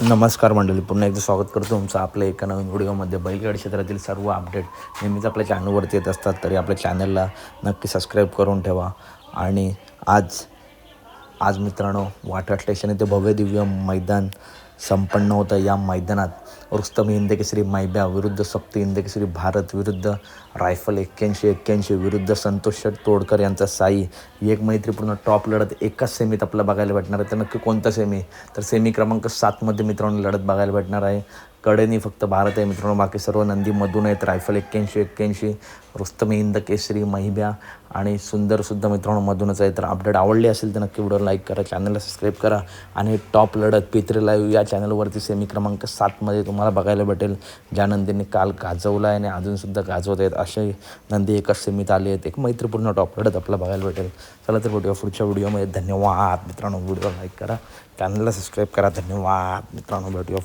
नमस्कार मंडळी, पुन्हा एकदा स्वागत करतो तुमचं आपल्या एका नवीन व्हिडिओमध्ये. बैलगाडी क्षेत्रातील सर्व अपडेट नेहमीच आपल्या चॅनलवरती येत असतात, तरी आपल्या चॅनलला नक्की सबस्क्राईब करून ठेवा. आणि आज मित्रांनो, वाटा स्टेशन येथे भव्य दिव्य मैदान संपन्न होतं. या मैदानात रुस्तम हिंदकेसरी मैब्या विरुद्ध सप्त हिंदकेसरी भारत विरुद्ध रायफल 81-81 विरुद्ध संतोष तोडकर यांचा साई, ही एक मैत्रीपूर्ण टॉप लढत एकाच सेमीत आपल्याला बघायला भेटणार आहे. तर नक्की कोणता सेमी? तर सेमी क्रमांक 7मध्ये मित्रांनो लढत बघायला भेटणार आहे. कडेनी फक्त भारत आहे मित्रांनो, बाकी सर्व नंदीमधून आहेत. रायफल 81-81, रुस्तम हिंदकेसरी मैब्या आणि सुंदरसुद्धा मित्रांनो मधूनच आहे. तर अपडेट आवडली असेल तर नक्की व्हिडिओ लाईक करा, चॅनलला सबस्क्राईब करा. आणि टॉप लढत P3 लाईव्ह या चॅनलवरती सेमी क्रमांक 7मध्ये तुम्हाला बघायला भेटेल. ज्या नंदींनी काल गाजवला आहे आणि अजूनसुद्धा गाजवत आहेत, असे नंदी एकाच सेमीत आले आहेत. एक मैत्रीपूर्ण टॉप लढत आपल्याला बघायला भेटेल. चला तर भेटूया पुढच्या व्हिडिओमध्ये. धन्यवाद मित्रांनो. व्हिडिओ लाईक करा, चॅनलला सबस्क्राईब करा. धन्यवाद मित्रांनो. भेटूया.